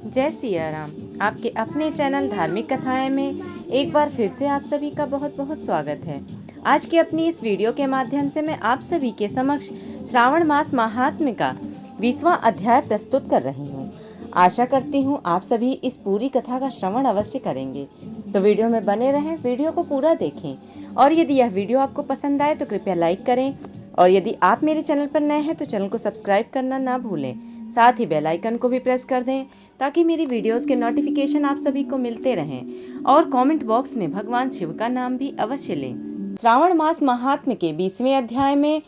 जय सिया राम। आपके अपने चैनल धार्मिक कथाएं में एक बार फिर से आप सभी का बहुत बहुत स्वागत है। आज की अपनी इस वीडियो के माध्यम से मैं आप सभी के समक्ष श्रावण मास महात्म्य का 20वां अध्याय प्रस्तुत कर रही हूँ। आशा करती हूँ आप सभी इस पूरी कथा का श्रवण अवश्य करेंगे, तो वीडियो में बने रहें, वीडियो को पूरा देखें और यदि यह वीडियो आपको पसंद आए तो कृपया लाइक करें और यदि आप मेरे चैनल पर नए हैं तो चैनल को सब्सक्राइब करना ना भूलें। साथ ही बेल आइकन को भी प्रेस कर दें ताकि मेरी वीडियोस के नोटिफिकेशन आप सभी को मिलते रहें और कमेंट बॉक्स में भगवान शिव का नाम भी अवश्य लें। श्रावण मास महात्म्य के 20वें अध्याय में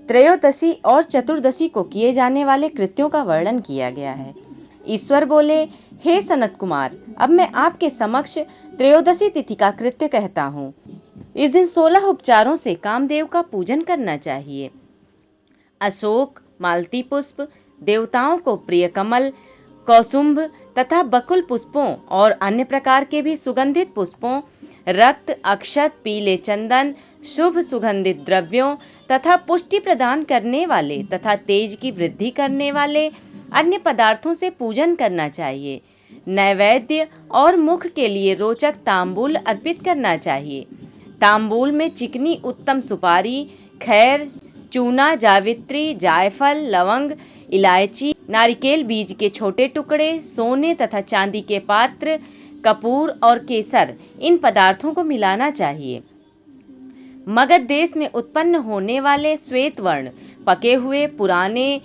त्रयोदशी और चतुर्दशी को किए जाने वाले कृत्यों का वर्णन किया गया है। ईश्वर बोले, हे सनत कुमार, अब मैं आपके समक्ष त्रयोदशी तिथि का कृत्य कहता हूँ। इस दिन 16 उपचारों से कामदेव का पूजन करना चाहिए। अशोक, मालती पुष्प, देवताओं को प्रिय कमल, कौसुंभ तथा बकुल पुष्पों और अन्य प्रकार के भी सुगंधित पुष्पों, रक्त, अक्षत, पीले चंदन, शुभ सुगंधित द्रव्यों तथा पुष्टि प्रदान करने वाले तथा तेज की वृद्धि करने वाले अन्य पदार्थों से पूजन करना चाहिए। नैवेद्य और मुख के लिए रोचक तांबूल अर्पित करना चाहिए। तांबूल में चिकनी उत्तम सुपारी, खैर, चूना, जावित्री, जायफल, लवंग, इलायची, नारिकेल बीज के छोटे टुकड़े, सोने तथा चांदी के पात्र, कपूर और केसर, इन पदार्थों को मिलाना चाहिए। मगध देश में उत्पन्न होने वाले श्वेत वर्ण, पके हुए, पुराने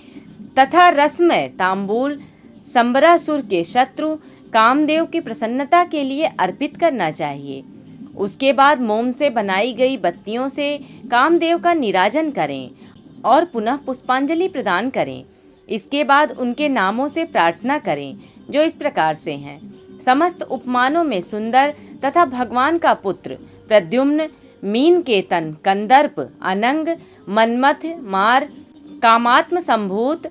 तथा रसमय तांबूल संबरासुर के शत्रु कामदेव की प्रसन्नता के लिए अर्पित करना चाहिए। उसके बाद मोम से बनाई गई बत्तियों से कामदेव का निराजन करें और पुनः पुष्पांजलि प्रदान करें। इसके बाद उनके नामों से प्रार्थना करें, जो इस प्रकार से हैं। समस्त उपमानों में सुंदर तथा भगवान का पुत्र प्रद्युम्न, मीनकेतन, कंदर्प, अनंग, मन्मथ, मार, कामात्म संभूत,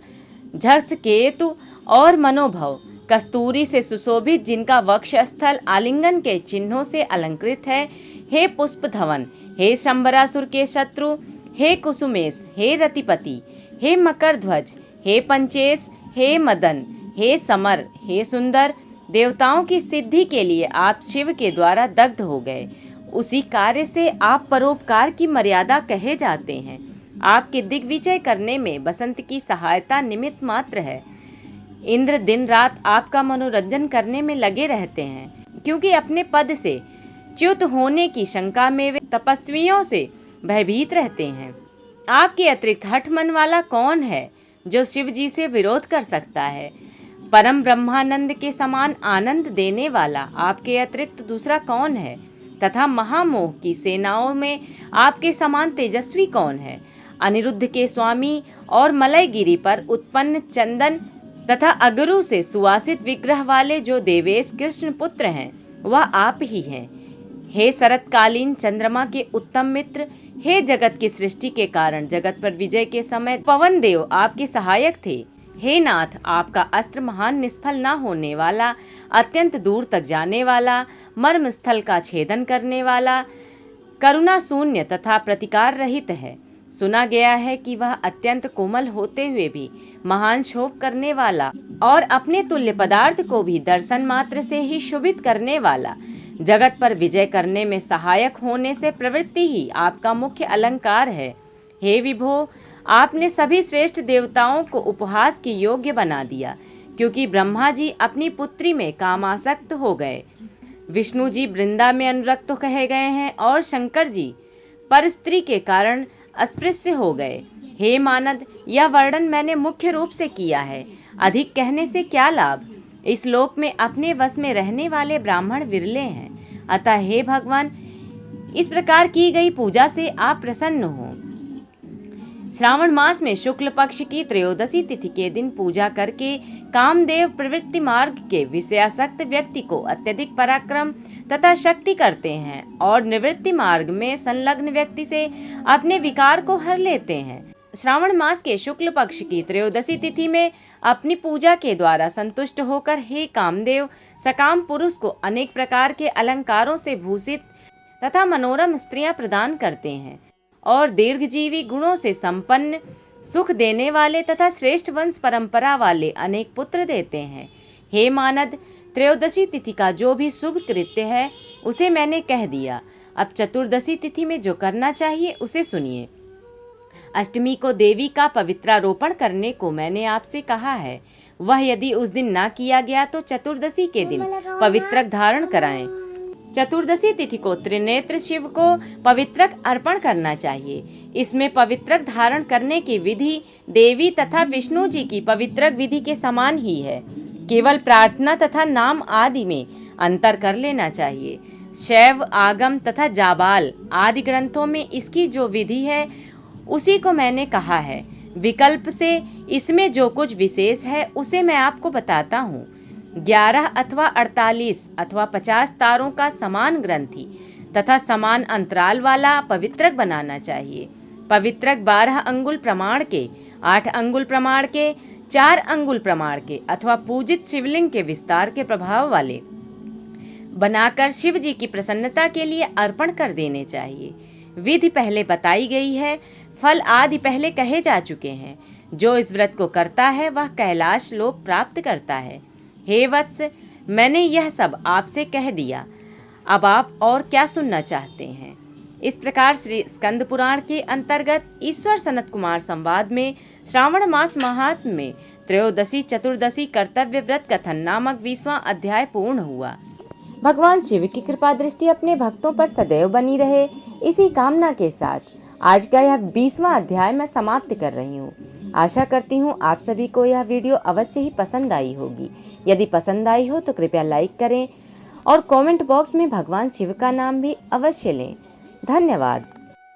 झर्षकेतु और मनोभव, कस्तूरी से सुशोभित, जिनका वक्षस्थल आलिंगन के चिन्हों से अलंकृत है, हे पुष्पधवन, हे शंबरासुर के शत्रु, हे कुसुमेश, हे रतिपति, हे मकर ध्वज, हे पंचेश, हे मदन, हे समर, हे सुंदर, देवताओं की सिद्धि के लिए आप शिव के द्वारा दग्ध हो गए। उसी कार्य से आप परोपकार की मर्यादा कहे जाते हैं। आपके दिग्विजय करने में बसंत की सहायता निमित्त मात्र है। इंद्र दिन रात आपका मनोरंजन करने में लगे रहते हैं, क्योंकि अपने पद से च्युत होने की शंका में वे तपस्वियों से भयभीत रहते हैं। आपके अतिरिक्त हठ मन वाला कौन है जो शिव जी से विरोध कर सकता है? परम ब्रह्मानंद के समान आनंद देने वाला आपके अतिरिक्त दूसरा कौन है? तथा महामोह की सेनाओं में आपके समान तेजस्वी कौन है? अनिरुद्ध के स्वामी और मलयगिरी पर उत्पन्न चंदन तथा अगरु से सुवासित विग्रह वाले जो देवेश कृष्ण पुत्र हैं, वह आप ही हैं। हे शरतकालीन चंद्रमा के उत्तम मित्र, हे जगत की सृष्टि के कारण जगत पर विजय के समय पवन देव आपके सहायक थे। हे नाथ, आपका अस्त्र महान निष्फल न होने वाला, अत्यंत दूर तक जाने वाला, मर्म स्थल का छेदन करने वाला, करुणा शून्य तथा प्रतिकार रहित है। सुना गया है कि वह अत्यंत कोमल होते हुए भी महान शोभ करने वाला और अपने तुल्य पदार्थ को भी दर्शन मात्र से ही शोभित करने वाला, जगत पर विजय करने में सहायक होने से प्रवृत्ति ही आपका मुख्य अलंकार है। हे विभो, आपने सभी श्रेष्ठ देवताओं को उपहास के योग्य बना दिया, क्योंकि ब्रह्मा जी अपनी पुत्री में कामासक्त हो गए, विष्णु जी वृंदा में अनुरक्त कहे गए हैं और शंकर जी पर स्त्री के कारण अस्पृश्य हो गए। हे मानद, यह वर्णन मैंने मुख्य रूप से किया है, अधिक कहने से क्या लाभ? इस लोक में अपने वश में रहने वाले ब्राह्मण विरले हैं। अतः हे भगवान, इस प्रकार की गई पूजा से आप प्रसन्न हो। श्रावण मास में शुक्ल पक्ष की त्रयोदशी तिथि के दिन पूजा करके कामदेव प्रवृत्ति मार्ग के विषयासक्त व्यक्ति को अत्यधिक पराक्रम तथा शक्ति करते हैं और निवृत्ति मार्ग में संलग्न व्यक्ति से अपने विकार को हर लेते हैं। श्रावण मास के शुक्ल पक्ष की त्रयोदशी तिथि में अपनी पूजा के द्वारा संतुष्ट होकर हे कामदेव सकाम पुरुष को अनेक प्रकार के अलंकारों से भूषित तथा मनोरम स्त्रियां प्रदान करते हैं और दीर्घजीवी गुणों से संपन्न, सुख देने वाले तथा श्रेष्ठ वंश परंपरा वाले अनेक पुत्र देते हैं। हे मानद, त्रयोदशी तिथि का जो भी शुभ कृत्य है उसे मैंने कह दिया। अब चतुर्दशी तिथि में जो करना चाहिए उसे सुनिए। अष्टमी को देवी का पवित्रारोपण करने को मैंने आपसे कहा है। वह यदि उस दिन ना किया गया तो चतुर्दशी के दिन पवित्रक धारण कराएं। चतुर्दशी तिथि को त्रिनेत्र शिव को पवित्रक अर्पण करना चाहिए। इसमें पवित्रक धारण करने की विधि देवी तथा विष्णु जी की पवित्रक विधि के समान ही है। केवल प्रार्थना तथा नाम आदि में अंतर कर लेना चाहिए। शैव, आगम तथा जाबाल आदि ग्रंथों में इसकी जो विधि है उसी को मैंने कहा है। विकल्प से इसमें जो कुछ विशेष है उसे मैं आपको बताता हूँ। 11 अथवा 48 अथवा 50 तारों का समान ग्रंथि तथा समान अंतराल वाला पवित्रक बनाना चाहिए। पवित्रक 12 अंगुल प्रमाण के, 8 अंगुल प्रमाण के, 4 अंगुल प्रमाण के अथवा पूजित शिवलिंग के विस्तार के प्रभाव वाले बनाकर शिव जी की प्रसन्नता के लिए अर्पण कर देने चाहिए। विधि पहले बताई गई है, फल आदि पहले कहे जा चुके हैं। जो इस व्रत को करता है वह कैलाश लोक प्राप्त करता है। हे वत्स, मैंने यह सब आपसे कह दिया, अब आप और क्या सुनना चाहते हैं? इस प्रकार श्री स्कंद पुराण के अंतर्गत ईश्वर सनत कुमार संवाद में श्रावण मास महात्म्य में त्रयोदशी चतुर्दशी कर्तव्य व्रत कथन नामक 20वां अध्याय पूर्ण हुआ। भगवान शिव की कृपा दृष्टि अपने भक्तों पर सदैव बनी रहे, इसी कामना के साथ आज का यह 20वां अध्याय मैं समाप्त कर रही हूँ। आशा करती हूँ आप सभी को यह वीडियो अवश्य ही पसंद आई होगी। यदि पसंद आई हो तो कृपया लाइक करें और कमेंट बॉक्स में भगवान शिव का नाम भी अवश्य लें। धन्यवाद।